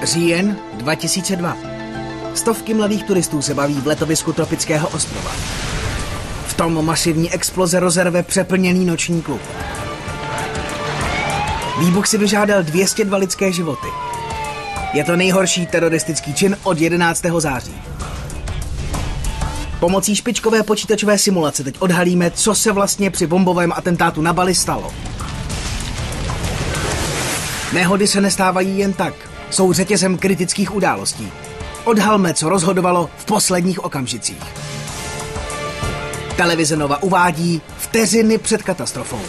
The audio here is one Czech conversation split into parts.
Říjen 2002. Stovky mladých turistů se baví v letovisku tropického ostrova. V tom masivní exploze rozerve přeplněný noční klub. Výbuch si vyžádal 202 lidské životy. Je to nejhorší teroristický čin od 11. září. Pomocí špičkové počítačové simulace teď odhalíme, co se vlastně při bombovém atentátu na Bali stalo. Nehody se nestávají jen tak. Jsou řetězem kritických událostí. Odhalme, co rozhodovalo v posledních okamžicích. Televize Nova uvádí vteřiny před katastrofou.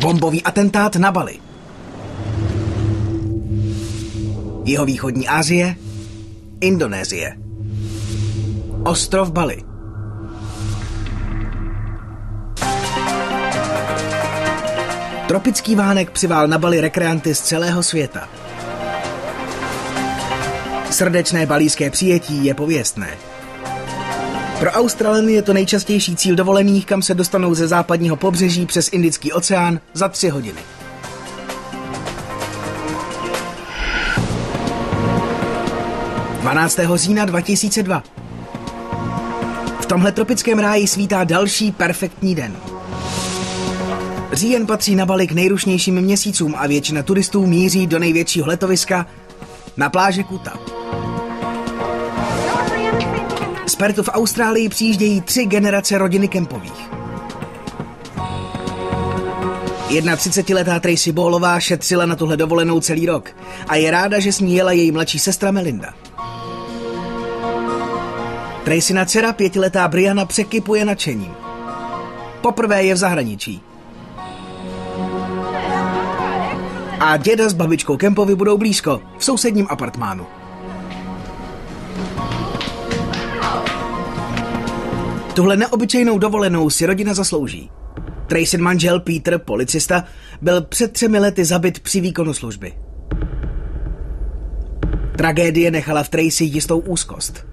Bombový atentát na Bali. Jihovýchodní Asie, Indonésie. Ostrov Bali. Tropický vánek přivál na Bali rekreanty z celého světa. Srdečné balijské přijetí je pověstné. Pro Australany je to nejčastější cíl dovolených, kam se dostanou ze západního pobřeží přes Indický oceán za 3 hodiny. – 12. října 2002. V tomhle tropickém ráji svítá další perfektní den. Říjen patří na Bali k nejrušnějším měsícům a většina turistů míří do největšího letoviska na pláži Kuta. Z Perthu v Austrálii přijíždějí 3 generace rodiny kempových. 31letá Tracy Ballová šetřila na tuhle dovolenou celý rok a je ráda, že s ní jela její mladší sestra Melinda. Tracyna dcera 5letá Brianna překypuje nadšením. Poprvé je v zahraničí. A děda s babičkou Kempovi budou blízko, v sousedním apartmánu. Tuhle neobyčejnou dovolenou si rodina zaslouží. Tracyn manžel Peter, policista, byl před 3 lety zabit při výkonu služby. Tragédie nechala v Tracy jistou úzkost.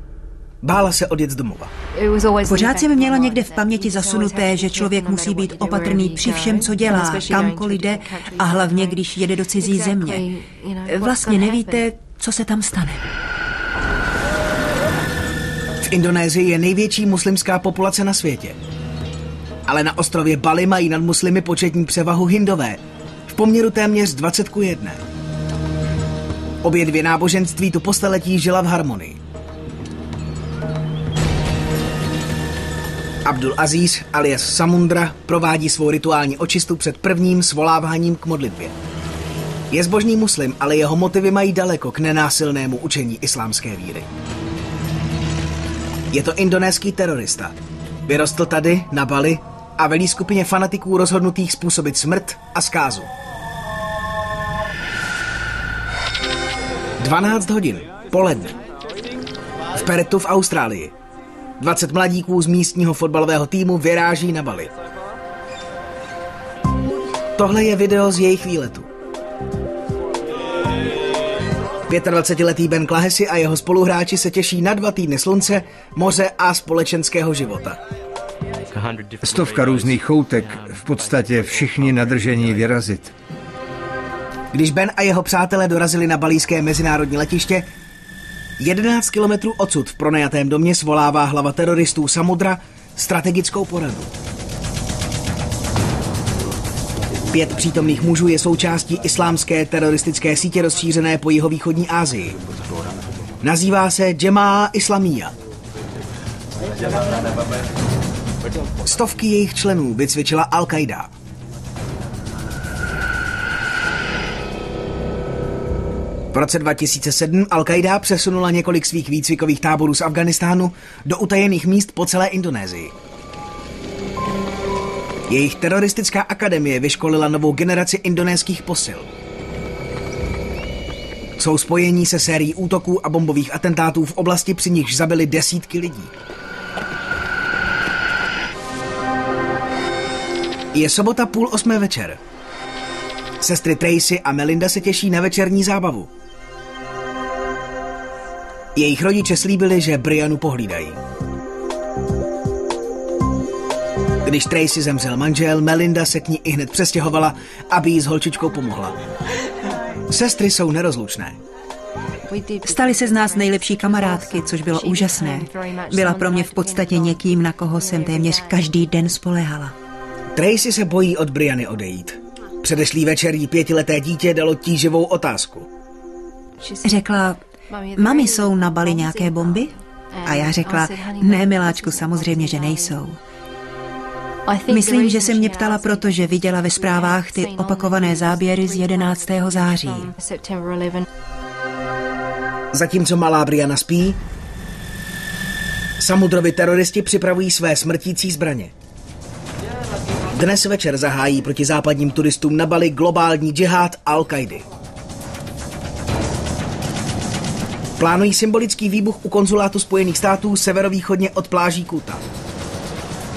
Bála se odjet z domova. Pořád jsem měla někde v paměti zasunuté, že člověk musí být opatrný při všem, co dělá, kamkoliv jde a hlavně, když jede do cizí země. Vlastně nevíte, co se tam stane. V Indonésii je největší muslimská populace na světě. Ale na ostrově Bali mají nad muslimy početní převahu Hindové v poměru téměř 20:1. Obě dvě náboženství tu po staletí žila v harmonii. Abdul Aziz alias Samundra provádí svou rituální očistu před prvním svoláváním k modlitbě. Je zbožný muslim, ale jeho motivy mají daleko k nenásilnému učení islámské víry. Je to indonéský terorista. Vyrostl tady, na Bali, a velí skupině fanatiků rozhodnutých způsobit smrt a zkázu. 12 hodin, poledne. V Perthu v Austrálii. 20 mladíků z místního fotbalového týmu vyráží na Bali. Tohle je video z jejich výletu. 25letý Ben Klahesi a jeho spoluhráči se těší na 2 týdny slunce, moře a společenského života. 100 různých choutek, v podstatě všichni nadržení vyrazit. Když Ben a jeho přátelé dorazili na balijské mezinárodní letiště, 11 kilometrů odsud v pronajatém domě svolává hlava teroristů Samudra strategickou poradu. 5 přítomných mužů je součástí islámské teroristické sítě rozšířené po jihovýchodní Asii. Nazývá se Džemá'a Islamiyya. Stovky jejich členů vycvičila Al-Qaida. V roce 2007 Al-Qaida přesunula několik svých výcvikových táborů z Afghánistánu do utajených míst po celé Indonésii. Jejich teroristická akademie vyškolila novou generaci indonéských posil. Jsou spojení se sérií útoků a bombových atentátů v oblasti, při nichž zabili desítky lidí. Je sobota 7:30 večer. Sestry Tracy a Melinda se těší na večerní zábavu. Jejich rodiče slíbili, že Briannu pohlídají. Když Tracy zemřel manžel, Melinda se k ní ihned přestěhovala, aby jí s holčičkou pomohla. Sestry jsou nerozlučné. Staly se z nás nejlepší kamarádky, což bylo úžasné. Byla pro mě v podstatě někým, na koho jsem téměř každý den spoléhala. Tracy se bojí od Briany odejít. Předešlý večer jí 5leté dítě dalo tíživou otázku. Řekla, mami, jsou na Bali nějaké bomby? A já řekla, ne, miláčku, samozřejmě, že nejsou. Myslím, že se mě ptala, protože viděla ve zprávách ty opakované záběry z 11. září. Zatímco malá Briana spí, Samudrovi teroristi připravují své smrtící zbraně. Dnes večer zahájí proti západním turistům na Bali globální džihád Al-Kaidy. Plánují symbolický výbuch u konzulátu Spojených států severovýchodně od pláží Kuta.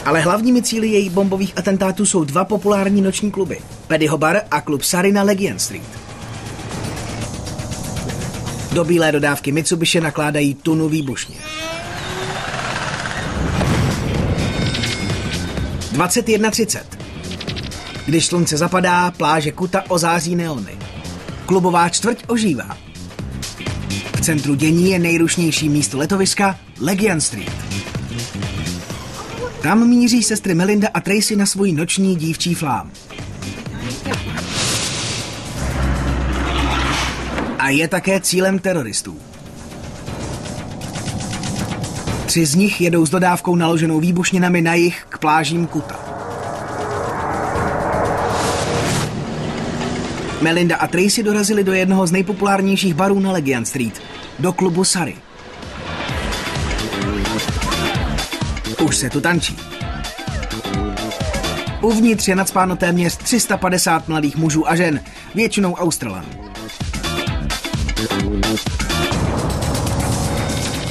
Ale hlavními cíli jejich bombových atentátů jsou 2 populární noční kluby. Paddyho Bar a klub Surrey na Legion Street. Do bílé dodávky Mitsubishi nakládají tunu výbušně. 21:30. Když slunce zapadá, pláže Kuta ozáří neony. Klubová čtvrť ožívá. V centru dění je nejrušnější místo letoviska Legion Street. Tam míří sestry Melinda a Tracy na svůj noční dívčí flám. A je také cílem teroristů. 3 z nich jedou s dodávkou naloženou výbušninami na jih k plážím Kuta. Melinda a Tracy dorazili do jednoho z nejpopulárnějších barů na Legion Street, do klubu Surrey. Už se tu tančí. Uvnitř je nacpáno téměř 350 mladých mužů a žen, většinou Australanů.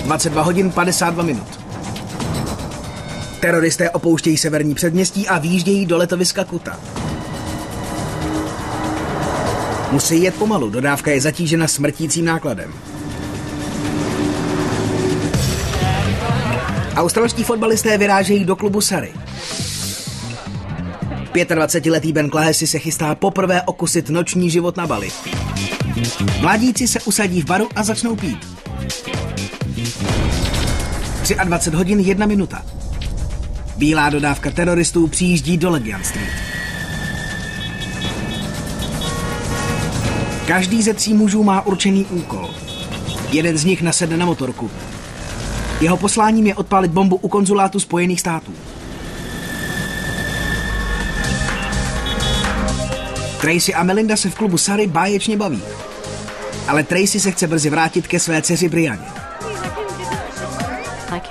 22 hodin 52 minut. Teroristé opouštějí severní předměstí a výjíždějí do letoviska Kuta. Musí jet pomalu, dodávka je zatížena smrtícím nákladem. Australští fotbalisté vyrážejí do klubu Surrey. 25letý Ben Clahessy se chystá poprvé okusit noční život na Bali. Mladíci se usadí v baru a začnou pít. 23 hodin 1 minuta. Bílá dodávka teroristů přijíždí do Legion Street. Každý ze 3 mužů má určený úkol. Jeden z nich nasedne na motorku. Jeho posláním je odpálit bombu u konzulátu Spojených států. Tracy a Melinda se v klubu Surrey báječně baví. Ale Tracy se chce brzy vrátit ke své dceři Brianě.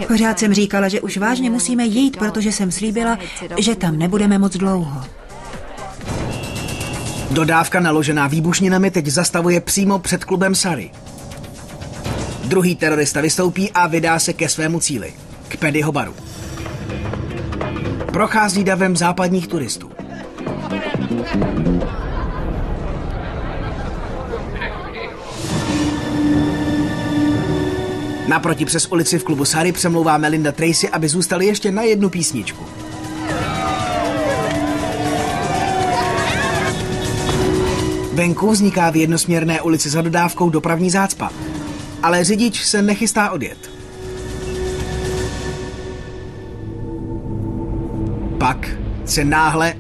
Pořád jsem říkala, že už vážně musíme jít, protože jsem slíbila, že tam nebudeme moc dlouho. Dodávka naložená výbušninami teď zastavuje přímo před klubem Surrey. Druhý terorista vystoupí a vydá se ke svému cíli, k Paddyho Baru. Prochází davem západních turistů. Naproti přes ulici v klubu Surrey přemlouvá Melinda Tracy, aby zůstali ještě na jednu písničku. Venku vzniká v jednosměrné ulici za dodávkou dopravní zácpa, ale řidič se nechystá odjet. Pak se náhle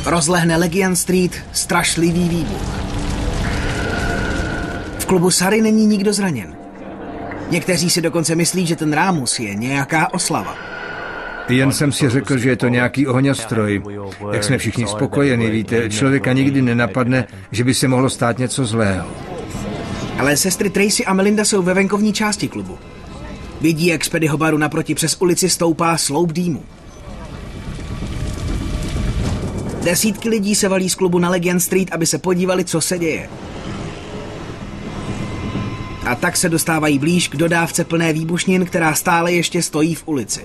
rozlehne Legion Street strašlivý výbuch. V klubu Surrey není nikdo zraněn. Někteří si dokonce myslí, že ten rámus je nějaká oslava. Jen jsem si řekl, že je to nějaký ohňostroj. Jak jsme všichni spokojeni, víte, člověka nikdy nenapadne, že by se mohlo stát něco zlého. Ale sestry Tracy a Melinda jsou ve venkovní části klubu. Vidí, jak z Paddyho Baru naproti přes ulici stoupá sloup dýmu. Desítky lidí se valí z klubu na Legion Street, aby se podívali, co se děje. A tak se dostávají blíž k dodávce plné výbušnin, která stále ještě stojí v ulici.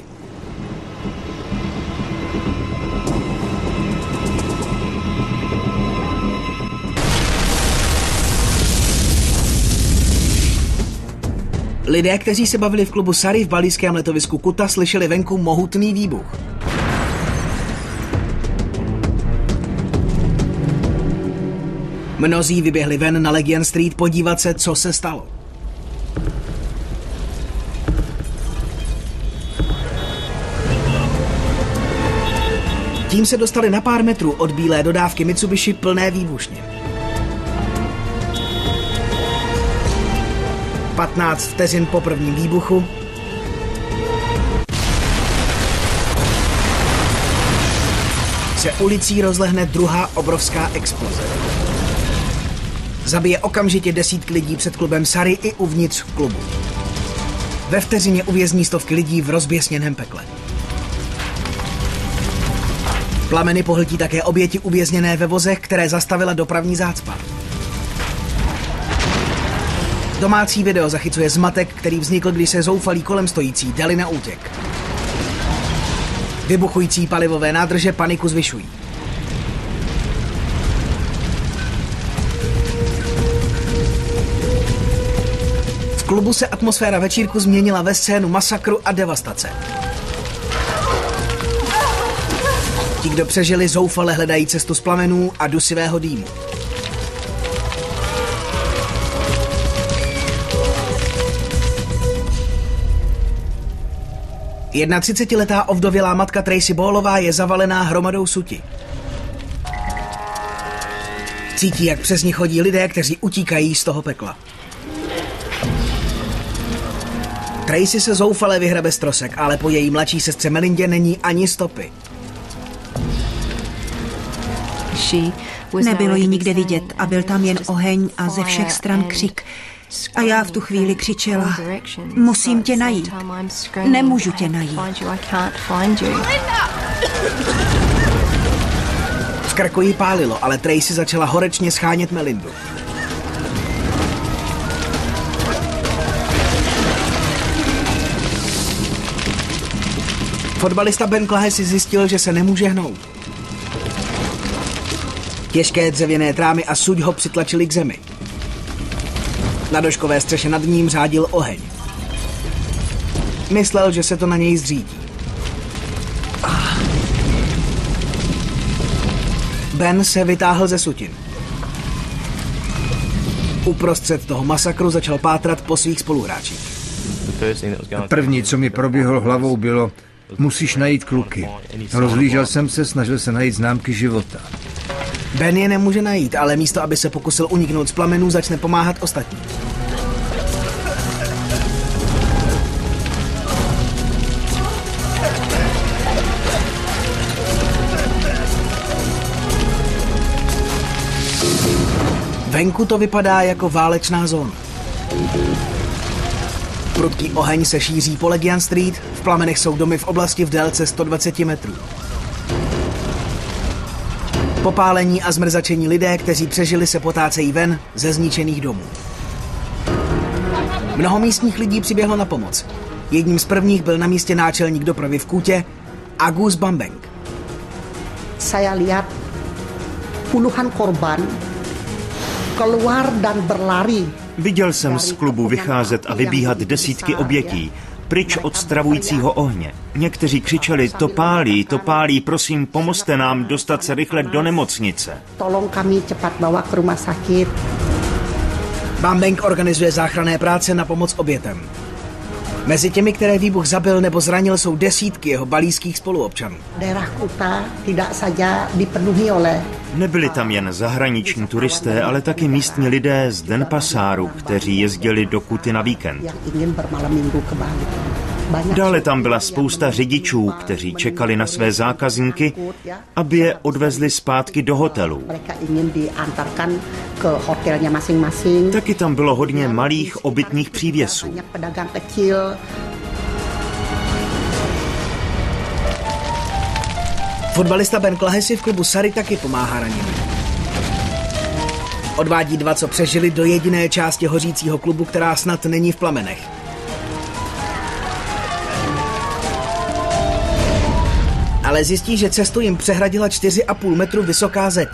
Lidé, kteří se bavili v klubu Sari v balijském letovisku Kuta, slyšeli venku mohutný výbuch. Mnozí vyběhli ven na Legion Street podívat se, co se stalo. Tím se dostali na pár metrů od bílé dodávky Mitsubishi plné výbušně. 15 vteřin po prvním výbuchu se ulicí rozlehne druhá obrovská exploze. Zabije okamžitě desítky lidí před klubem Sari i uvnitř klubu. Ve vteřině uvězní stovky lidí v rozběsněném pekle. Plameny pohltí také oběti uvězněné ve vozech, které zastavila dopravní zácpa. Domácí video zachycuje zmatek, který vznikl, když se zoufalí kolem stojící dali na útěk. Vybuchující palivové nádrže paniku zvyšují. V klubu se atmosféra večírku změnila ve scénu masakru a devastace. Ti, kdo přežili, zoufale hledají cestu z plamenů a dusivého dýmu. Jedna 30letá ovdovělá matka Tracy Ballová je zavalená hromadou suti. Cítí, jak přes ní chodí lidé, kteří utíkají z toho pekla. Tracy se zoufale vyhrabe z trosek, ale po její mladší sestře Melindě není ani stopy. Nebylo jí nikde vidět a byl tam jen oheň a ze všech stran křik. A já v tu chvíli křičela, musím tě najít, nemůžu tě najít. V krku jí pálilo, ale Tracy začala horečně schánět Melindu. Fotbalista Ben Klahe si zjistil, že se nemůže hnout. Těžké dřevěné trámy a suď ho přitlačili k zemi. Na doškové střeše nad ním řádil oheň. Myslel, že se to na něj zřídí. Ben se vytáhl ze sutin. Uprostřed toho masakru začal pátrat po svých spoluhráčích. První, co mi proběhlo hlavou, bylo, musíš najít kluky. Rozhlížel jsem se, snažil se najít známky života. Ben je nemůže najít, ale místo, aby se pokusil uniknout z plamenů, začne pomáhat ostatním. Venku to vypadá jako válečná zóna. Prudký oheň se šíří po Legion Street, v plamenech jsou domy v oblasti v délce 120 metrů. Popálení a zmrzačení lidé, kteří přežili, se potácejí ven ze zničených domů. Mnoho místních lidí přiběhlo na pomoc. Jedním z prvních byl na místě náčelník dopravy v Kutě Agus Bambeng. Saya lihat puluhan korban keluar dan berlari. Viděl jsem z klubu vycházet a vybíhat desítky obětí, pryč od stravujícího ohně. Někteří křičeli, to pálí, prosím, pomozte nám dostat se rychle do nemocnice. Tolong kami cepat bawa ke rumah sakit. Bambeng organizuje záchranné práce na pomoc obětem. Mezi těmi, které výbuch zabil nebo zranil, jsou desítky jeho balijských spoluobčanů. Daerah Kuta tidak saja dipenuhi oleh. Nebyli tam jen zahraniční turisté, ale taky místní lidé z Denpasáru, kteří jezdili do Kuty na víkend. Dále tam byla spousta řidičů, kteří čekali na své zákazníky, aby je odvezli zpátky do hotelů. Taky tam bylo hodně malých obytných přívěsů. Fotbalista Ben Klahe si v klubu Sari taky pomáhá raněným. Odvádí dva, co přežili, do jediné části hořícího klubu, která snad není v plamenech. Ale zjistí, že cestu jim přehradila 4,5 metru vysoká zeď.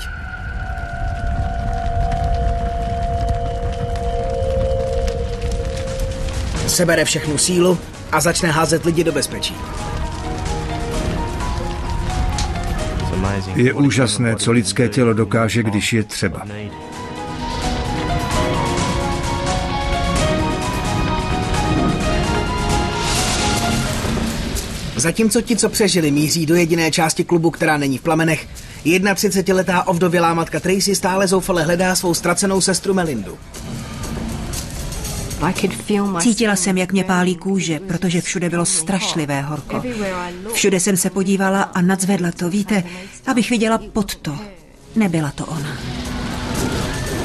Sebere všechnu sílu a začne házet lidi do bezpečí. Je úžasné, co lidské tělo dokáže, když je třeba. Zatímco ti, co přežili, míří do jediné části klubu, která není v plamenech, 31letá ovdovělá matka Tracy stále zoufale hledá svou ztracenou sestru Melindu. Cítila jsem, jak mě pálí kůže, protože všude bylo strašlivé horko. Všude jsem se podívala a nadzvedla to, víte, abych viděla pod to. Nebyla to ona.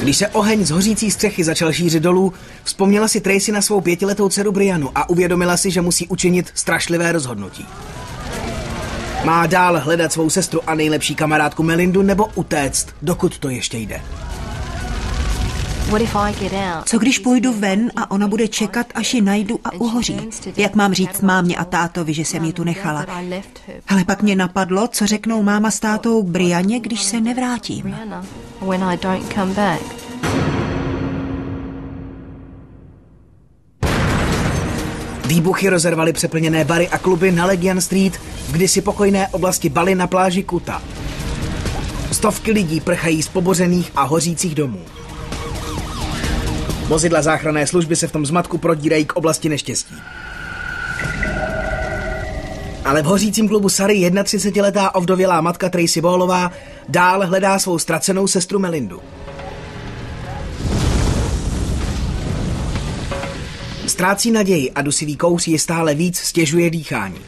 Když se oheň z hořící střechy začal šířit dolů, vzpomněla si Tracy na svou 5letou dceru Brianu a uvědomila si, že musí učinit strašlivé rozhodnutí. Má dál hledat svou sestru a nejlepší kamarádku Melindu nebo utéct, dokud to ještě jde. Co když půjdu ven a ona bude čekat, až ji najdu a uhoří? Jak mám říct mámě a tátovi, že jsem ji tu nechala? Ale pak mě napadlo, co řeknou máma s tátou Brianě, když se nevrátím. Výbuchy rozervaly přeplněné bary a kluby na Legion Street v kdysi pokojné oblasti Bali na pláži Kuta. Stovky lidí prchají z pobořených a hořících domů. Vozidla záchranné služby se v tom zmatku prodírají k oblasti neštěstí. Ale v hořícím klubu Surrey 31letá ovdovělá matka Tracy Ballová dál hledá svou ztracenou sestru Melindu. Ztrácí naději a dusivý kouř ji stále víc stěžuje dýchání.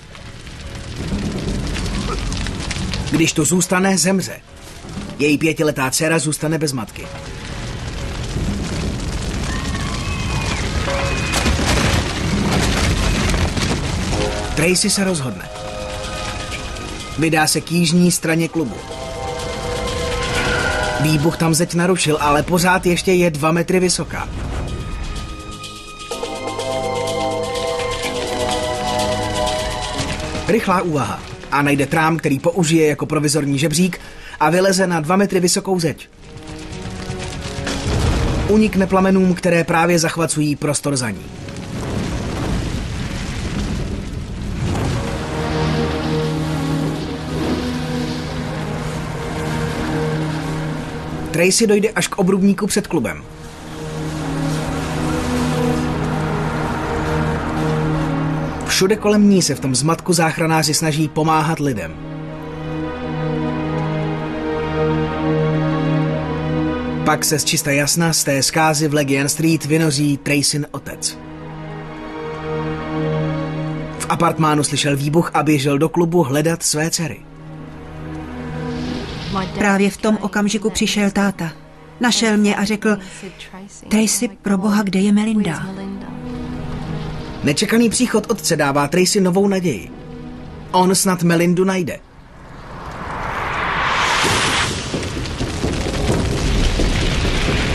Když tu zůstane, zemře. Její 5letá dcera zůstane bez matky. Tracy se rozhodne. Vydá se k jižní straně klubu. Výbuch tam zeď narušil, ale pořád ještě je 2 metry vysoká. Rychlá úvaha a najde trám, který použije jako provizorní žebřík a vyleze na 2 metry vysokou zeď. Unikne plamenům, které právě zachvacují prostor za ní. Tracy dojde až k obrubníku před klubem. Všude kolem ní se v tom zmatku záchranáři snaží pomáhat lidem. Pak se z čista jasna z té zkázy v Legion Street vynoří Tracyn otec. V apartmánu slyšel výbuch a běžel do klubu hledat své dcery. Právě v tom okamžiku přišel táta. Našel mě a řekl: Tracy, pro boha, kde je Melinda? Nečekaný příchod otce dává Tracy novou naději. On snad Melindu najde.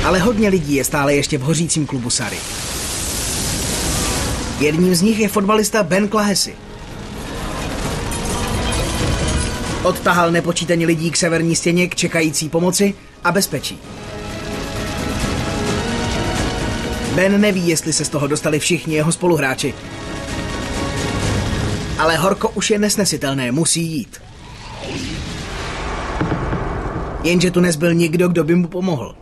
Ale hodně lidí je stále ještě v hořícím klubu Surrey. Jedním z nich je fotbalista Ben Clahesy. Odtahal nepočítaně lidí k severní stěně k čekající pomoci a bezpečí. Ben neví, jestli se z toho dostali všichni jeho spoluhráči. Ale horko už je nesnesitelné, musí jít. Jenže tu nezbyl nikdo, kdo by mu pomohl.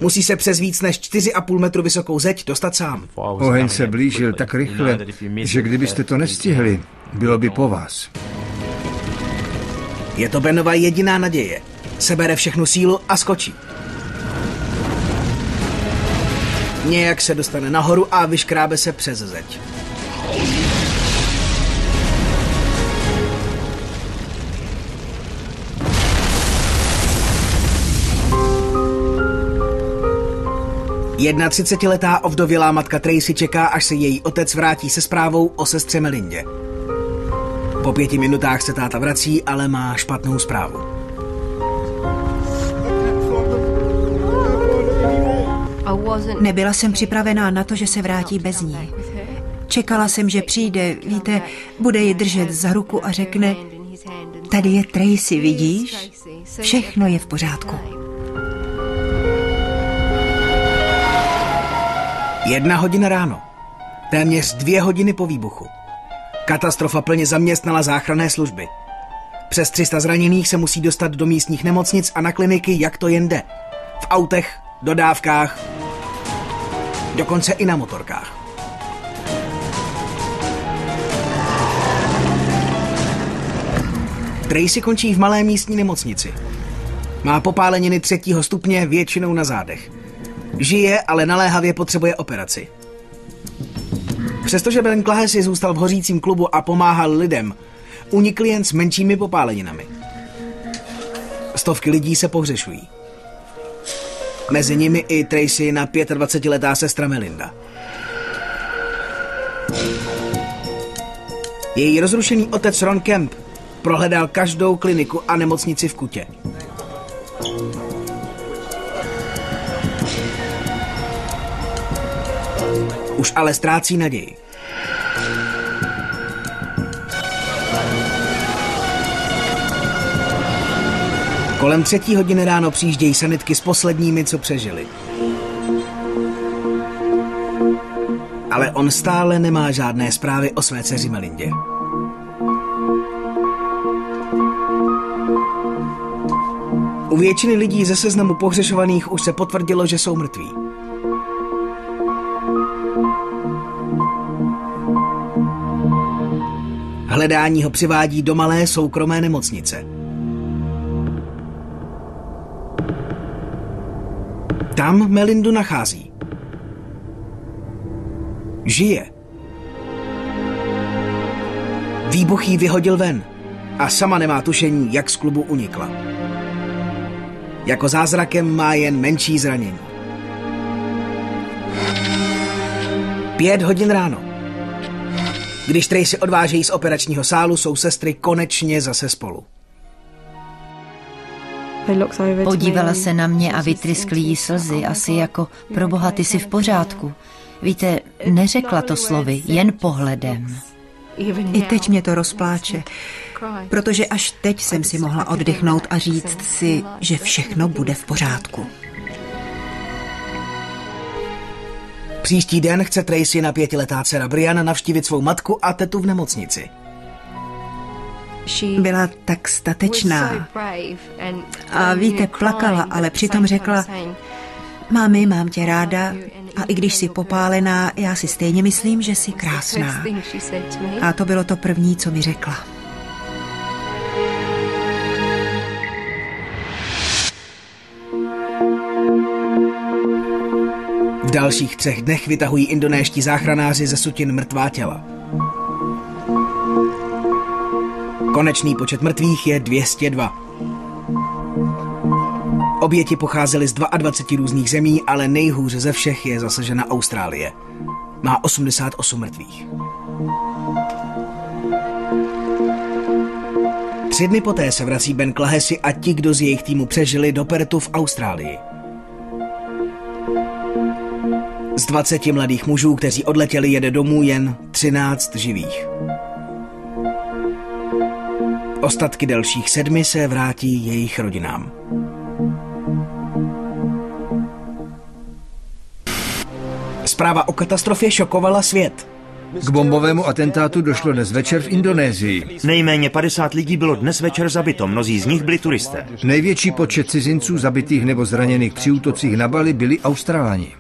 Musí se přes víc než 4,5 metru vysokou zeď dostat sám. Oheň se blížil tak rychle, že kdybyste to nestihli, bylo by po vás. Je to Benova jediná naděje. Sebere všechnu sílu a skočí. Nějak se dostane nahoru a vyškrábe se přes zeď. Jedna 30letá ovdovělá matka Tracy čeká, až se její otec vrátí se zprávou o sestře Melindě. Po 5 minutách se táta vrací, ale má špatnou zprávu. Nebyla jsem připravená na to, že se vrátí bez ní. Čekala jsem, že přijde, víte, bude ji držet za ruku a řekne: tady je Tracy, vidíš? Všechno je v pořádku. 1 hodina ráno. Téměř 2 hodiny po výbuchu. Katastrofa plně zaměstnala záchranné služby. Přes 300 zraněných se musí dostat do místních nemocnic a na kliniky, jak to jen jde. V autech, dodávkách, dokonce i na motorkách. Tracy končí v malé místní nemocnici. Má popáleniny 3. stupně, většinou na zádech. Žije, ale naléhavě potřebuje operaci. Přestože Ben Clahesy zůstal v hořícím klubu a pomáhal lidem, unikl jen s menšími popáleninami. Stovky lidí se pohřešují. Mezi nimi i Tracy na 25letá sestra Melinda. Její rozrušený otec Ron Kemp prohledal každou kliniku a nemocnici v Kutě. Už ale ztrácí naději. Kolem 3. hodiny ráno přijíždějí sanitky s posledními, co přežili. Ale on stále nemá žádné zprávy o své dceři Melindě. U většiny lidí ze seznamu pohřešovaných už se potvrdilo, že jsou mrtví. Hledání ho přivádí do malé soukromé nemocnice. Tam Melindu nachází. Žije. Výbuch jí vyhodil ven a sama nemá tušení, jak z klubu unikla. Jako zázrakem má jen menší zranění. 5 hodin ráno. Když Tracy odvážejí z operačního sálu, jsou sestry konečně zase spolu. Podívala se na mě a vytryskly jí slzy, asi jako proboha, ty jsi v pořádku. Víte, neřekla to slovy, jen pohledem. I teď mě to rozpláče, protože až teď jsem si mohla oddechnout a říct si, že všechno bude v pořádku. Příští den chce Tracy na 5letá dcera Brianna navštívit svou matku a tetu v nemocnici. Byla tak statečná. A víte, plakala, ale přitom řekla: Mami, mám tě ráda a i když jsi popálená, já si stejně myslím, že jsi krásná. A to bylo to první, co mi řekla. V dalších 3 dnech vytahují indonéští záchranáři ze sutin mrtvá těla. Konečný počet mrtvých je 202. Oběti pocházely z 22 různých zemí, ale nejhůře ze všech je zasažena Austrálie. Má 88 mrtvých. 3 dny poté se vrací Ben Clahesy a ti, kdo z jejich týmu přežili, do Perthu v Austrálii. Z 20 mladých mužů, kteří odletěli, jede domů jen 13 živých. Ostatky dalších 7 se vrátí jejich rodinám. Zpráva o katastrofě šokovala svět. K bombovému atentátu došlo dnes večer v Indonésii. Nejméně 50 lidí bylo dnes večer zabito, mnozí z nich byli turisté. Největší počet cizinců zabitých nebo zraněných při útocích na Bali byli Australani.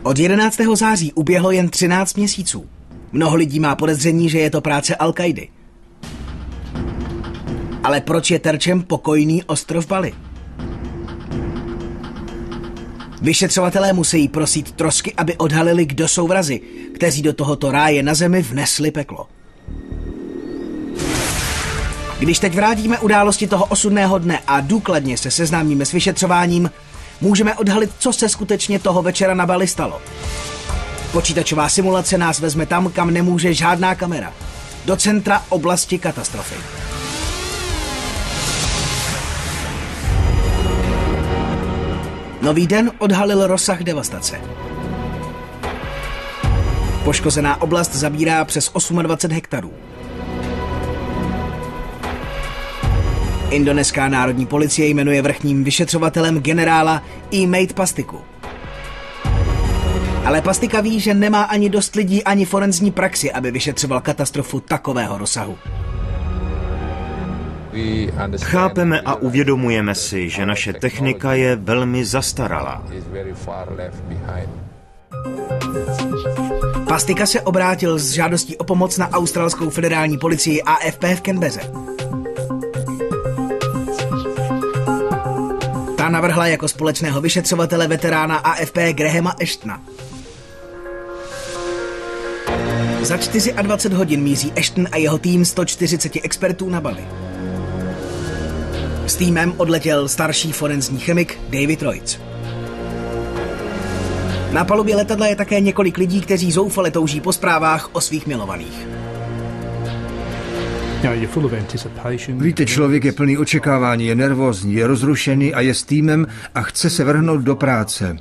Od 11. září uběhlo jen 13 měsíců. Mnoho lidí má podezření, že je to práce Al-Kaidy. Ale proč je terčem pokojný ostrov Bali? Vyšetřovatelé musí prosít trosky, aby odhalili, kdo jsou vrazi, kteří do tohoto ráje na zemi vnesli peklo. Když teď vrátíme události toho osudného dne a důkladně se seznámíme s vyšetřováním, můžeme odhalit, co se skutečně toho večera na Bali stalo. Počítačová simulace nás vezme tam, kam nemůže žádná kamera. Do centra oblasti katastrofy. Nový den odhalil rozsah devastace. Poškozená oblast zabírá přes 28 hektarů. Indonéská národní policie jmenuje vrchním vyšetřovatelem generála Imade Pastiku. Ale Pastika ví, že nemá ani dost lidí, ani forenzní praxi, aby vyšetřoval katastrofu takového rozsahu. Chápeme a uvědomujeme si, že naše technika je velmi zastaralá. Pastika se obrátil s žádostí o pomoc na australskou federální policii AFP v Canberře. Ta navrhla jako společného vyšetřovatele veterána AFP Grahama Ashtona. Za 24 hodin míří Ashton a jeho tým 140 expertů na Bali. S týmem odletěl starší forenzní chemik David Royce. Na palubě letadla je také několik lidí, kteří zoufale touží po zprávách o svých milovaných. Víte, člověk je plný očekávání, je nervózní, je rozrušený a je s týmem a chce se vrhnout do práce.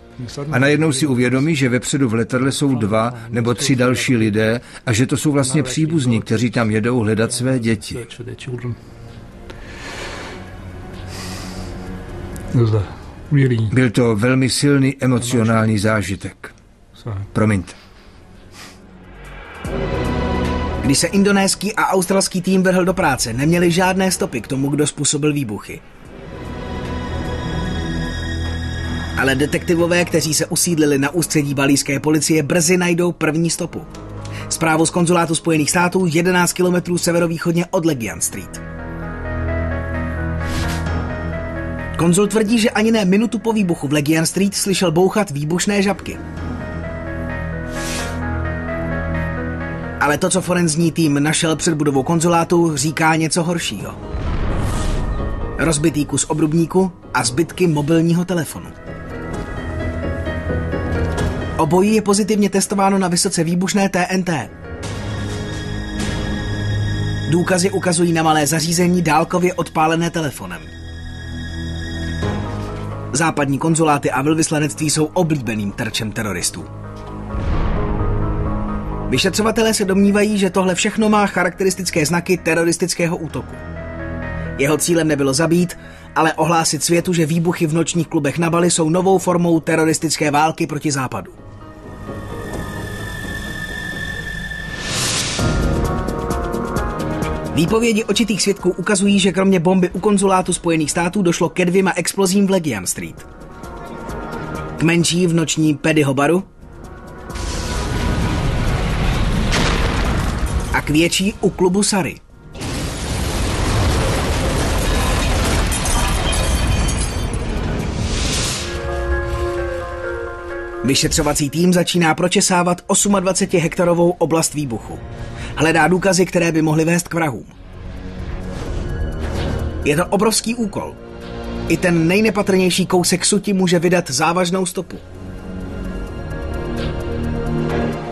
A najednou si uvědomí, že vepředu v letadle jsou 2 nebo 3 další lidé a že to jsou vlastně příbuzní, kteří tam jedou hledat své děti. Byl to velmi silný emocionální zážitek. Promiňte. Když se indonéský a australský tým vrhl do práce, neměli žádné stopy k tomu, kdo způsobil výbuchy. Ale detektivové, kteří se usídlili na ústředí balijské policie, brzy najdou první stopu. Zprávu z konzulátu Spojených států 11 kilometrů severovýchodně od Legian Street. Konzul tvrdí, že ani ne minutu po výbuchu v Legian Street slyšel bouchat výbušné žabky. Ale to, co forenzní tým našel před budovou konzulátu, říká něco horšího. Rozbitý kus obrubníku a zbytky mobilního telefonu. Obojí je pozitivně testováno na vysoce výbušné TNT. Důkazy ukazují na malé zařízení dálkově odpálené telefonem. Západní konzuláty a velvyslanectví jsou oblíbeným terčem teroristů. Vyšetřovatelé se domnívají, že tohle všechno má charakteristické znaky teroristického útoku. Jeho cílem nebylo zabít, ale ohlásit světu, že výbuchy v nočních klubech na Bali jsou novou formou teroristické války proti Západu. Výpovědi očitých svědků ukazují, že kromě bomby u konzulátu Spojených států došlo ke 2 explozím v Legian Street. K menší v noční Paddyho baru a k větší u klubu Surrey. Vyšetřovací tým začíná pročesávat 28hektarovou oblast výbuchu. Hledá důkazy, které by mohly vést k vrahům. Je to obrovský úkol. I ten nejnepatrnější kousek suti může vydat závažnou stopu.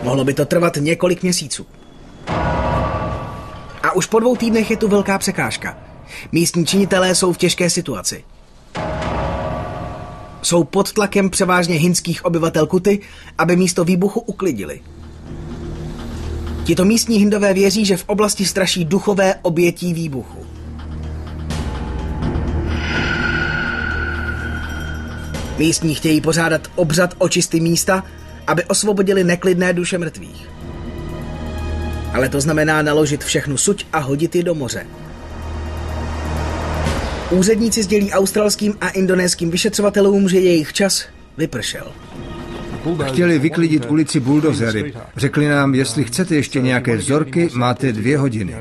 Mohlo by to trvat několik měsíců. A už po 2 týdnech je tu velká překážka. Místní činitelé jsou v těžké situaci. Jsou pod tlakem převážně hindských obyvatel Kuty, aby místo výbuchu uklidili. Tito místní Hindové věří, že v oblasti straší duchové obětí výbuchu. Místní chtějí pořádat obřad očisty místa, aby osvobodili neklidné duše mrtvých. Ale to znamená naložit všechnu suť a hodit ji do moře. Úředníci sdělí australským a indonéským vyšetřovatelům, že jejich čas vypršel. Chtěli vyklidit ulici buldozery. Řekli nám, jestli chcete ještě nějaké vzorky, máte 2 hodiny.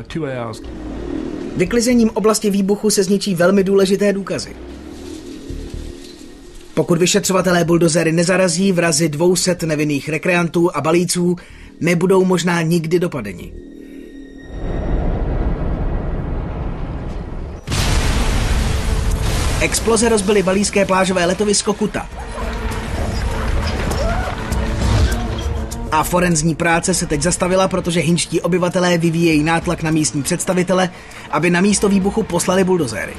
Vyklizením oblasti výbuchu se zničí velmi důležité důkazy. Pokud vyšetřovatelé buldozery nezarazí, vrazy 200 nevinných rekreantů a balíců nebudou možná nikdy dopadeni. Exploze rozbily balijské plážové letovisko Kuta. A forenzní práce se teď zastavila, protože hindští obyvatelé vyvíjejí nátlak na místní představitele, aby na místo výbuchu poslali buldozéry.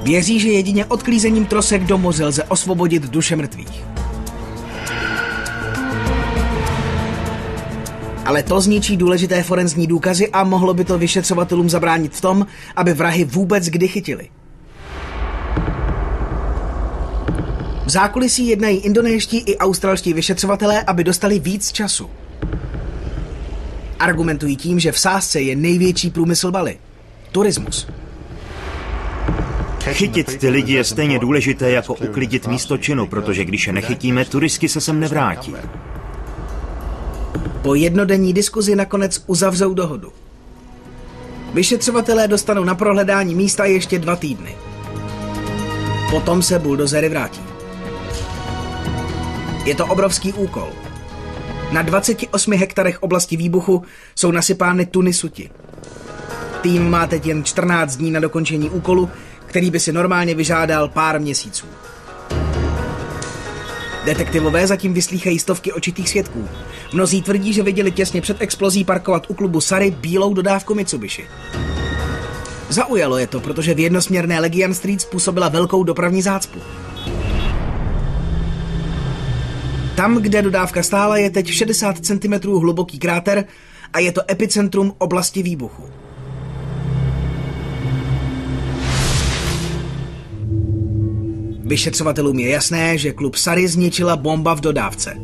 Věří, že jedině odklízením trosek do moře lze osvobodit duše mrtvých. Ale to zničí důležité forenzní důkazy a mohlo by to vyšetřovatelům zabránit v tom, aby vrahy vůbec kdy chytili. V zákulisí jednají indonéští i australští vyšetřovatelé, aby dostali víc času. Argumentují tím, že v sázce je největší průmysl Bali. Turismus. Chytit ty lidi je stejně důležité jako uklidit místo činu, protože když je nechytíme, turisti se sem nevrátí. Po jednodenní diskuzi nakonec uzavřou dohodu. Vyšetřovatelé dostanou na prohledání místa ještě 2 týdny. Potom se buldozery vrátí. Je to obrovský úkol. Na 28 hektarech oblasti výbuchu jsou nasypány tuny suti. Tým má teď jen 14 dní na dokončení úkolu, který by si normálně vyžádal pár měsíců. Detektivové zatím vyslýchají stovky očitých svědků. Mnozí tvrdí, že viděli těsně před explozí parkovat u klubu Sari bílou dodávku Mitsubishi. Zaujalo je to, protože v jednosměrné Legian Street způsobila velkou dopravní zácpu. Tam, kde dodávka stála, je teď 60 cm hluboký kráter a je to epicentrum oblasti výbuchu. Vyšetřovatelům je jasné, že klub Sari zničila bomba v dodávce.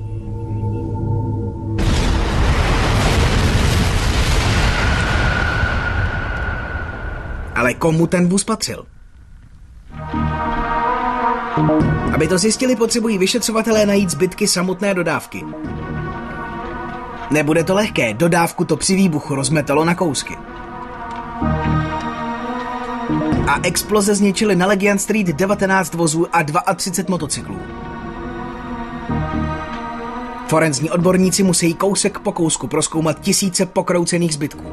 Ale komu ten vůz patřil? Aby to zjistili, potřebují vyšetřovatelé najít zbytky samotné dodávky. Nebude to lehké, dodávku to při výbuchu rozmetalo na kousky. A exploze zničily na Legian Street 19 vozů a 32 motocyklů. Forenzní odborníci musí kousek po kousku prozkoumat tisíce pokroucených zbytků.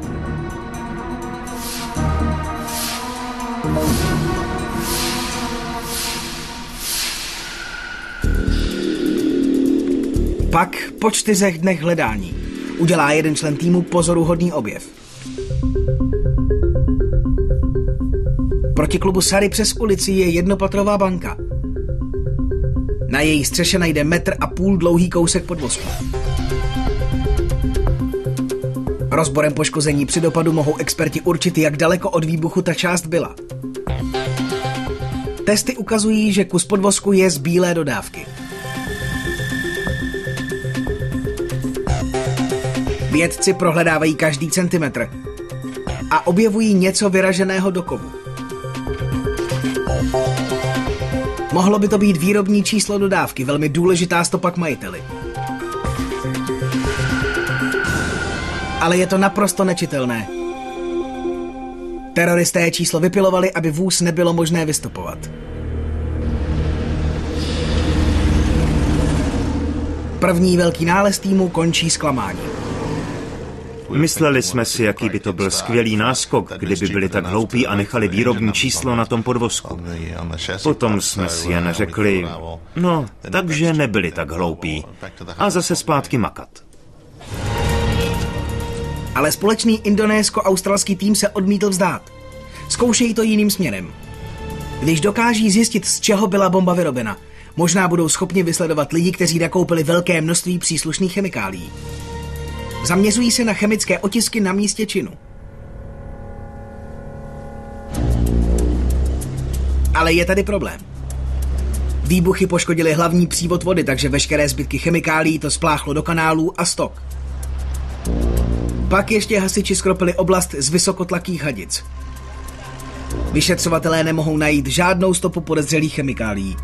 Pak, po 4 dnech hledání, udělá jeden člen týmu pozoruhodný objev. Proti klubu Sari přes ulici je jednopatrová banka. Na její střeše najde 1,5 metru dlouhý kousek podvozku. Rozborem poškození při dopadu mohou experti určit, jak daleko od výbuchu ta část byla. Testy ukazují, že kus podvozku je z bílé dodávky. Vědci prohledávají každý centimetr a objevují něco vyraženého do kovu. Mohlo by to být výrobní číslo dodávky, velmi důležitá stopa k majiteli. Ale je to naprosto nečitelné. Teroristé číslo vypilovali, aby vůz nebylo možné vystopovat. První velký nález týmu končí zklamáním. Mysleli jsme si, jaký by to byl skvělý náskok, kdyby byli tak hloupí a nechali výrobní číslo na tom podvozku. Potom jsme si jen řekli, no, takže nebyli tak hloupí. A zase zpátky makat. Ale společný indonésko-australský tým se odmítl vzdát. Zkoušejí to jiným směrem. Když dokáží zjistit, z čeho byla bomba vyrobena, možná budou schopni vysledovat lidi, kteří nakoupili velké množství příslušných chemikálií. Zaměřují se na chemické otisky na místě činu. Ale je tady problém. Výbuchy poškodily hlavní přívod vody, takže veškeré zbytky chemikálií to spláchlo do kanálů a stok. Pak ještě hasiči skropili oblast z vysokotlakých hadic. Vyšetřovatelé nemohou najít žádnou stopu podezřelých chemikálií.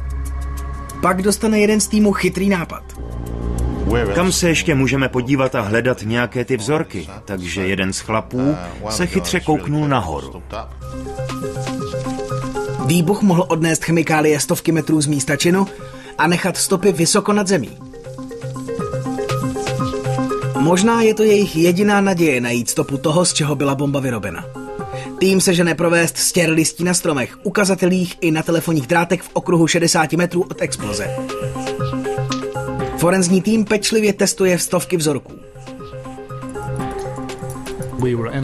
Pak dostane jeden z týmu chytrý nápad. Kam se ještě můžeme podívat a hledat nějaké ty vzorky? Takže jeden z chlapů se chytře kouknul nahoru. Výbuch mohl odnést chemikálie stovky metrů z místa činu a nechat stopy vysoko nad zemí. Možná je to jejich jediná naděje najít stopu toho, z čeho byla bomba vyrobena. Tým se žene provést stěr listí na stromech, ukazatelích i na telefonních drátech v okruhu 60 metrů od exploze. Forenzní tým pečlivě testuje stovky vzorků.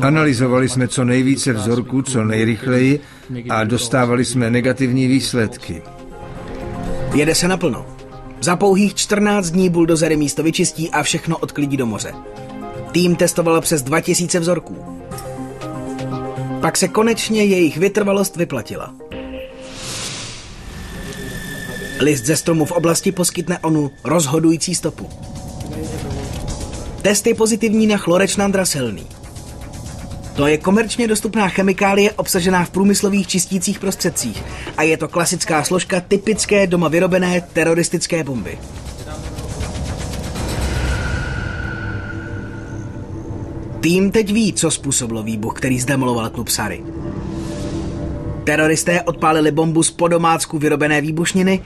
Analyzovali jsme co nejvíce vzorků, co nejrychleji a dostávali jsme negativní výsledky. Jede se naplno. Za pouhých 14 dní buldozery místo vyčistí a všechno odklidí do moře. Tým testoval přes 2000 vzorků. Pak se konečně jejich vytrvalost vyplatila. List ze stromu v oblasti poskytne onu rozhodující stopu. Test je pozitivní na chlorečnan draselný. To je komerčně dostupná chemikálie obsažená v průmyslových čistících prostředcích a je to klasická složka typické doma vyrobené teroristické bomby. Tým teď ví, co způsobilo výbuch, který zdemoloval klub Sari. Teroristé odpálili bombu z po domácku vyrobené výbušniny,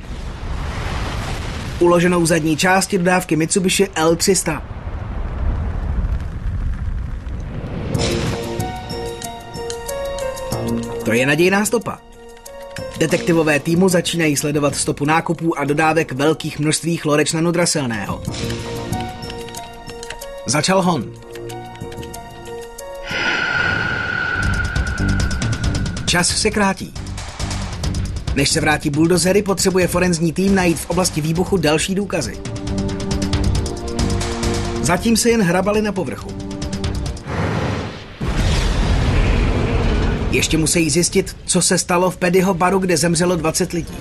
uloženou v zadní části dodávky Mitsubishi L300. To je nadějná stopa. Detektivové týmu začínají sledovat stopu nákupů a dodávek velkých množství chlorečnanu draselného. Začal hon. Čas se krátí. Než se vrátí buldozery, potřebuje forenzní tým najít v oblasti výbuchu další důkazy. Zatím se jen hrabali na povrchu. Ještě musí zjistit, co se stalo v Paddyho baru, kde zemřelo 20 lidí.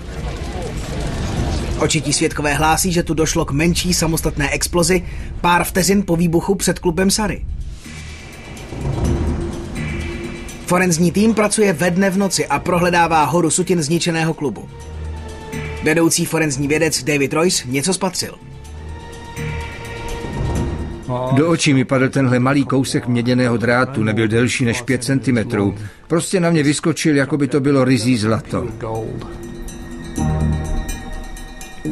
Očití svědkové hlásí, že tu došlo k menší samostatné explozi pár vteřin po výbuchu před klubem Sari. Forenzní tým pracuje ve dne v noci a prohledává horu sutin zničeného klubu. Vedoucí forenzní vědec David Royce něco spatřil. Do očí mi padl tenhle malý kousek měděného drátu, nebyl delší než 5 cm. Prostě na mě vyskočil, jako by to bylo ryzí zlato.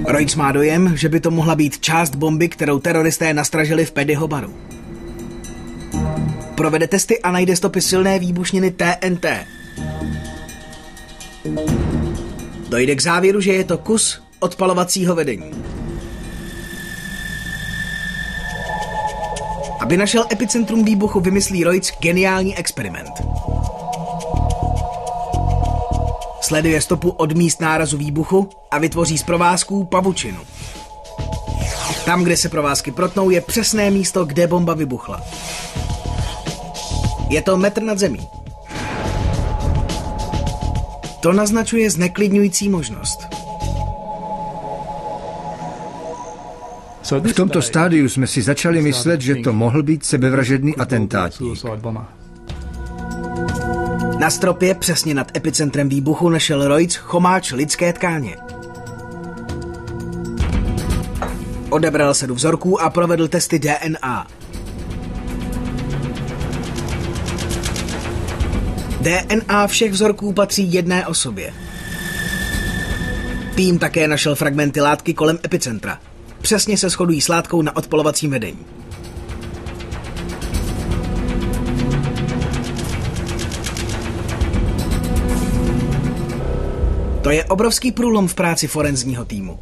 Royce má dojem, že by to mohla být část bomby, kterou teroristé nastražili v Paddyho baru. Provede testy a najde stopy silné výbušniny TNT. Dojde k závěru, že je to kus odpalovacího vedení. Aby našel epicentrum výbuchu, vymyslí Royce geniální experiment. Sleduje stopu od míst nárazu výbuchu a vytvoří z provázků pavučinu. Tam, kde se provázky protnou, je přesné místo, kde bomba vybuchla. Je to metr nad zemí. To naznačuje zneklidňující možnost. V tomto stádiu jsme si začali myslet, že to mohl být sebevražedný atentátník. Na stropě přesně nad epicentrem výbuchu našel Royce chomáč lidské tkáně. Odebral 7 vzorků a provedl testy DNA. DNA všech vzorků patří jedné osobě. Tým také našel fragmenty látky kolem epicentra. Přesně se shodují s látkou na odpalovacím vedení. To je obrovský průlom v práci forenzního týmu.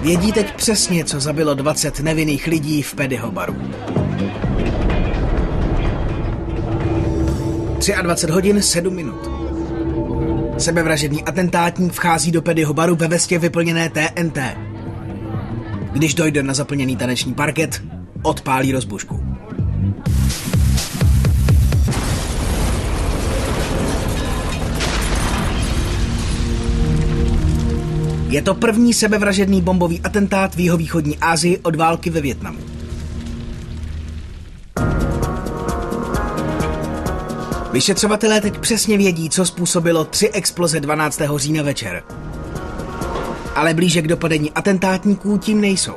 Vědí teď přesně, co zabilo 20 nevinných lidí v Paddyho baru. 23 hodin 7 minut. Sebevražedný atentátník vchází do Paddyho baru ve vestě vyplněné TNT. Když dojde na zaplněný taneční parket, odpálí rozbušku. Je to první sebevražedný bombový atentát v jihovýchodní Asii od války ve Vietnamu. Vyšetřovatelé teď přesně vědí, co způsobilo 3 exploze 12. října večer. Ale blíže k dopadení atentátníků tím nejsou.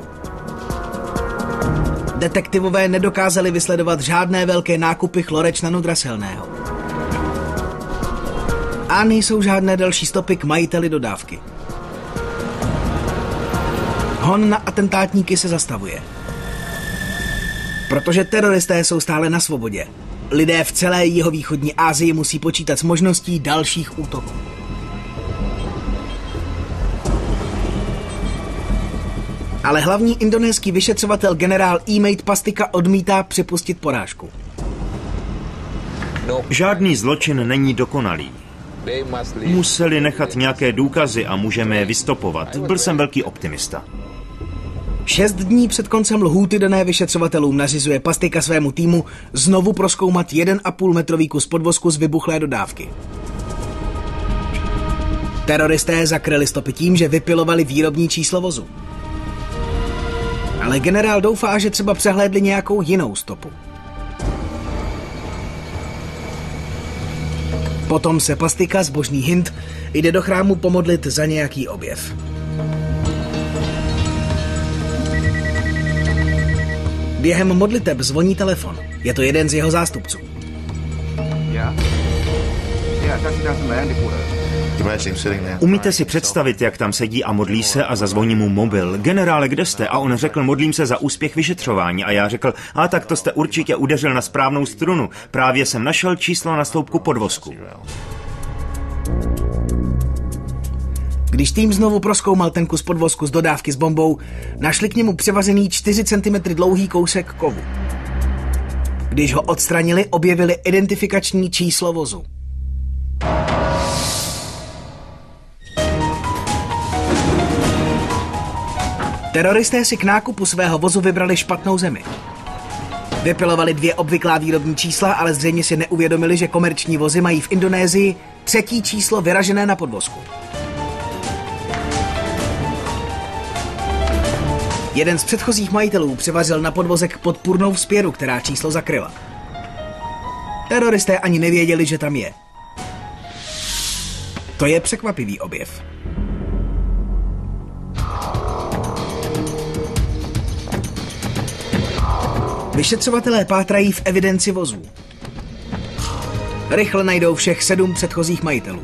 Detektivové nedokázali vysledovat žádné velké nákupy chlorečnanu draselného. A nejsou žádné další stopy k majiteli dodávky. Hon na atentátníky se zastavuje. Protože teroristé jsou stále na svobodě. Lidé v celé jihovýchodní Asii musí počítat s možností dalších útoků. Ale hlavní indonéský vyšetřovatel generál Imade Pastika odmítá připustit porážku. Žádný zločin není dokonalý. Museli nechat nějaké důkazy a můžeme je vystopovat. Byl jsem velký optimista. 6 dní před koncem lhůty dané vyšetřovatelům nařizuje Pastika svému týmu znovu prozkoumat 1,5 metrový kus podvozku z vybuchlé dodávky. Teroristé zakryli stopy tím, že vypilovali výrobní číslo vozu. Ale generál doufá, že třeba přehlédli nějakou jinou stopu. Potom se pastika, zbožný Hind, jde do chrámu pomodlit za nějaký objev. Během modliteb zvoní telefon. Je to jeden z jeho zástupců. Umíte si představit, jak tam sedí a modlí se a zazvoní mu mobil. Generále, kde jste? A on řekl, modlím se za úspěch vyšetřování. A já řekl, a tak to jste určitě udeřil na správnou strunu. Právě jsem našel číslo na sloupku podvozku. Když tým znovu prozkoumal ten kus podvozku z dodávky s bombou, našli k němu převazený 4 cm dlouhý kousek kovu. Když ho odstranili, objevili identifikační číslo vozu. Teroristé si k nákupu svého vozu vybrali špatnou zemi. Vypilovali 2 obvyklá výrobní čísla, ale zřejmě si neuvědomili, že komerční vozy mají v Indonésii 3. číslo vyražené na podvozku. Jeden z předchozích majitelů převařil na podvozek podpůrnou vzpěru, která číslo zakryla. Teroristé ani nevěděli, že tam je. To je překvapivý objev. Vyšetřovatelé pátrají v evidenci vozů. Rychle najdou všech 7 předchozích majitelů.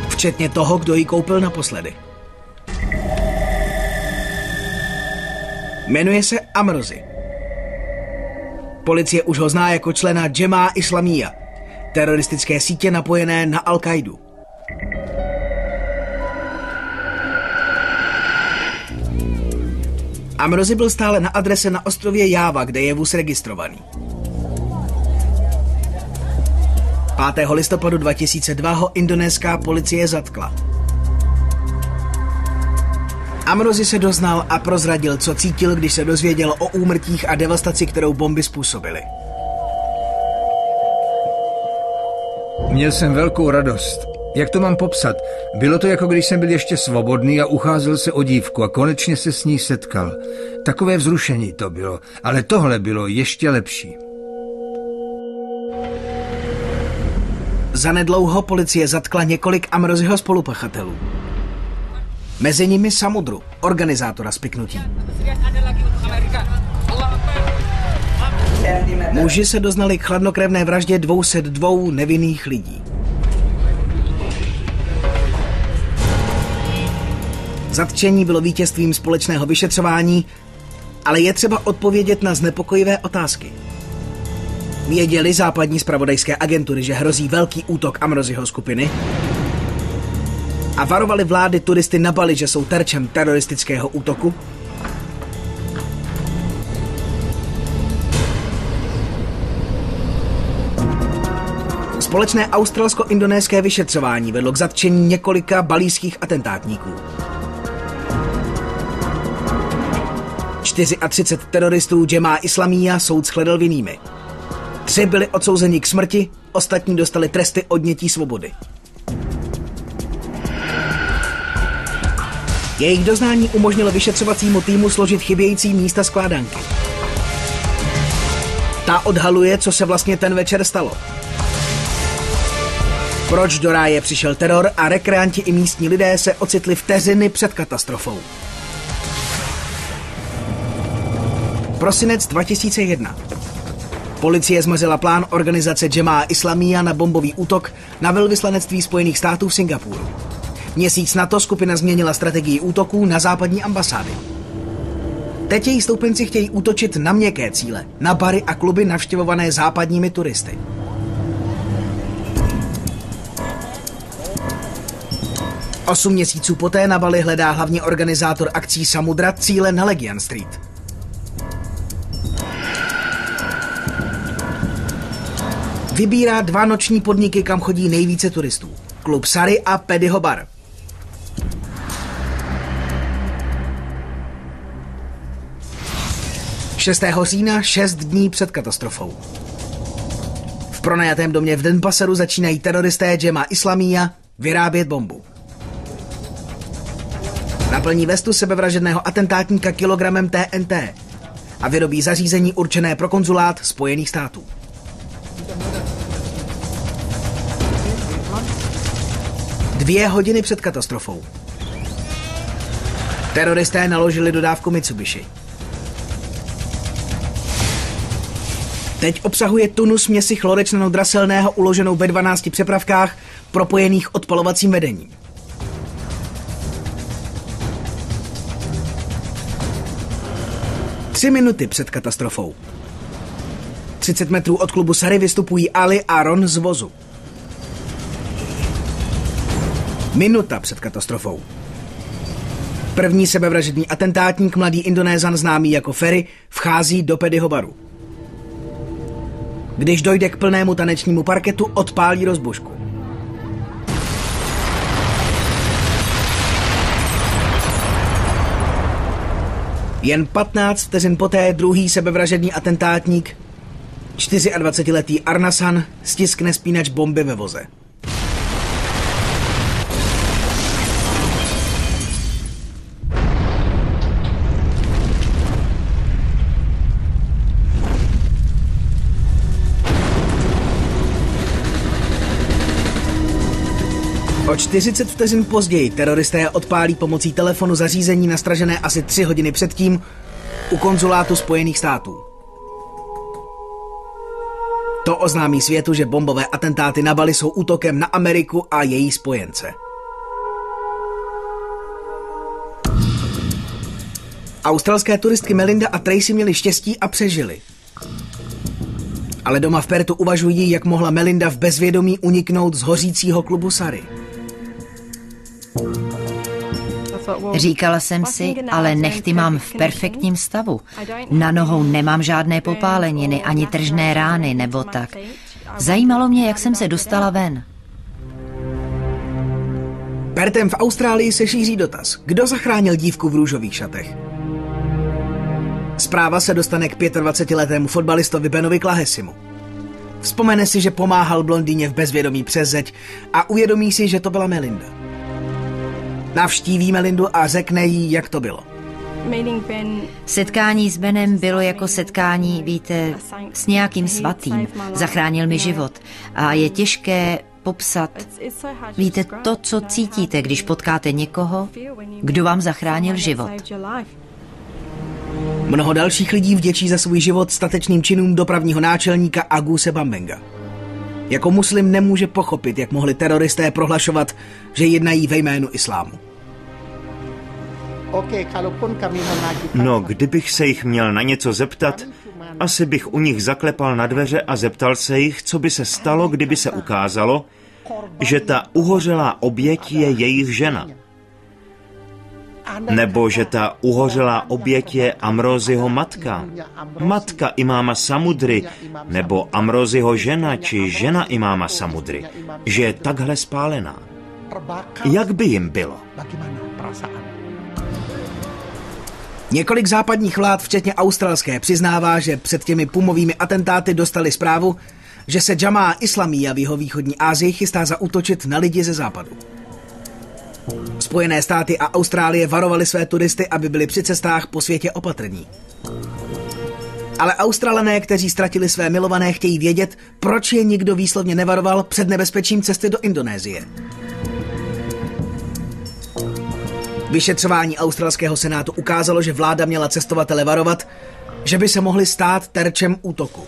Včetně toho, kdo ji koupil naposledy. Jmenuje se Amrozi. Policie už ho zná jako člena Džemá Islamíja, teroristické sítě napojené na Al-Kaidu. Amrozi byl stále na adrese na ostrově Jáva, kde je vůz registrovaný. 5. listopadu 2002 ho indonéská policie zatkla. Amrozi se doznal a prozradil, co cítil, když se dozvěděl o úmrtích a devastaci, kterou bomby způsobily. Měl jsem velkou radost. Jak to mám popsat? Bylo to, jako když jsem byl ještě svobodný a ucházel se o dívku a konečně se s ní setkal. Takové vzrušení to bylo, ale tohle bylo ještě lepší. Zanedlouho policie zatkla několik Amroziho spolupachatelů. Mezi nimi Samudru, organizátora spiknutí. Muži se doznali k chladnokrevné vraždě 202 nevinných lidí. Zatčení bylo vítězstvím společného vyšetřování, ale je třeba odpovědět na znepokojivé otázky. Věděli západní zpravodajské agentury, že hrozí velký útok Amroziho skupiny? A varovali vlády turisty na Bali, že jsou terčem teroristického útoku? Společné australsko-indonéské vyšetřování vedlo k zatčení několika balijských atentátníků. 34 teroristů Džemá Islamíja soud shledal vinnými. 3 byli odsouzeni k smrti, ostatní dostali tresty odnětí svobody. Jejich doznání umožnilo vyšetřovacímu týmu složit chybějící místa skládanky. Ta odhaluje, co se vlastně ten večer stalo. Proč do ráje přišel teror a rekreanti i místní lidé se ocitli vteřiny před katastrofou. Prosinec 2001. Policie zmazila plán organizace Džemá Islamíja na bombový útok na velvyslanectví Spojených států v Singapuru. Měsíc na to skupina změnila strategii útoků na západní ambasády. Teď její stoupenci chtějí útočit na měkké cíle, na bary a kluby navštěvované západními turisty. Osm měsíců poté na Bali hledá hlavní organizátor akcí Samudra cíle na Legian Street. Vybírá 2 noční podniky, kam chodí nejvíce turistů. Klub Sari a Paddyho bar. ...6. října, 6 dní před katastrofou. V pronajatém domě v Denpasaru začínají teroristé Jemaah Islamiyah vyrábět bombu. Naplní vestu sebevražedného atentátníka kilogramem TNT a vyrobí zařízení určené pro konzulát Spojených států. Dvě hodiny před katastrofou teroristé naložili dodávku Mitsubishi. Teď obsahuje tunu směsi chlorečnanodraselného uloženou ve 12 přepravkách propojených odpalovacím vedením. Tři minuty před katastrofou 30 metrů od klubu Sary vystupují Ali a Ron z vozu. Minuta před katastrofou první sebevražedný atentátník, mladý Indonézan známý jako Ferry, vchází do Paddyho baru. Když dojde k plnému tanečnímu parketu, odpálí rozbušku. Jen 15 vteřin poté druhý sebevražedný atentátník, 24letý Arnasan, stiskne spínač bomby ve voze. O 40 vteřin později teroristé odpálí pomocí telefonu zařízení nastražené asi 3 hodiny předtím u konzulátu Spojených států. To oznámí světu, že bombové atentáty na Bali jsou útokem na Ameriku a její spojence. Australské turistky Melinda a Tracy měly štěstí a přežily. Ale doma v Perthu uvažují, jak mohla Melinda v bezvědomí uniknout z hořícího klubu Sary. Říkala jsem si, ale nechty mám v perfektním stavu. Na nohou nemám žádné popáleniny, ani tržné rány nebo tak. Zajímalo mě, jak jsem se dostala ven. Perthem v Austrálii se šíří dotaz. Kdo zachránil dívku v růžových šatech? Zpráva se dostane k 25letému fotbalistovi Benovi Klahesimu. Vzpomene si, že pomáhal blondýně v bezvědomí přes zeď a uvědomí si, že to byla Melinda. Navštíví Melindu a řekne jí, jak to bylo. Setkání s Benem bylo jako setkání, víte, s nějakým svatým. Zachránil mi život a je těžké popsat, víte, to, co cítíte, když potkáte někoho, kdo vám zachránil život. Mnoho dalších lidí vděčí za svůj život statečným činům dopravního náčelníka Aguse Bambenga. Jako muslim nemůže pochopit, jak mohli teroristé prohlašovat, že jednají ve jménu islámu. No, kdybych se jich měl na něco zeptat, asi bych u nich zaklepal na dveře a zeptal se jich, co by se stalo, kdyby se ukázalo, že ta uhořelá oběť je jejich žena. Nebo že ta uhořelá oběť je Amroziho matka, matka imáma Samudry, nebo Amroziho žena, či žena imáma Samudry, že je takhle spálená. Jak by jim bylo? Několik západních vlád, včetně australské, přiznává, že před těmi pumovými atentáty dostali zprávu, že se Jemaah Islamiyah v jihovýchodní Asii chystá zaútočit na lidi ze západu. Spojené státy a Austrálie varovali své turisty, aby byli při cestách po světě opatrní. Ale Australané, kteří ztratili své milované, chtějí vědět, proč je nikdo výslovně nevaroval před nebezpečím cesty do Indonésie. Vyšetřování australského senátu ukázalo, že vláda měla cestovatele varovat, že by se mohli stát terčem útoku.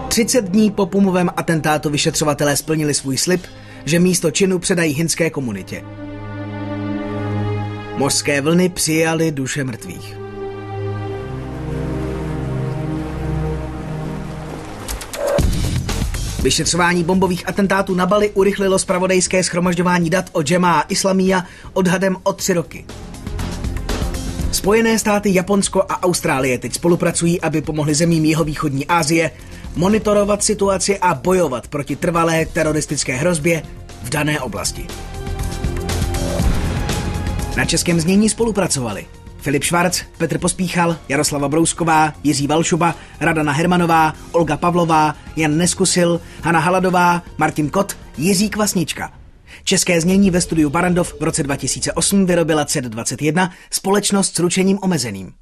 Třicet dní po pumovém atentátu vyšetřovatelé splnili svůj slib, že místo činu předají hindské komunitě. Mořské vlny přijaly duše mrtvých. Vyšetřování bombových atentátů na Bali urychlilo zpravodajské shromažďování dat o Jemaah Islamiyah odhadem o 3 roky. Spojené státy, Japonsko a Austrálie teď spolupracují, aby pomohli zemím jihovýchodní Asie monitorovat situaci a bojovat proti trvalé teroristické hrozbě v dané oblasti. Na českém znění spolupracovali Filip Švarc, Petr Pospíchal, Jaroslava Brousková, Jiří Valšuba, Radana Hermanová, Olga Pavlová, Jan Neskusil, Hana Haladová, Martin Kot, Jiří Kvasnička. České znění ve studiu Barrandov v roce 2008 vyrobila CED21, společnost s ručením omezeným.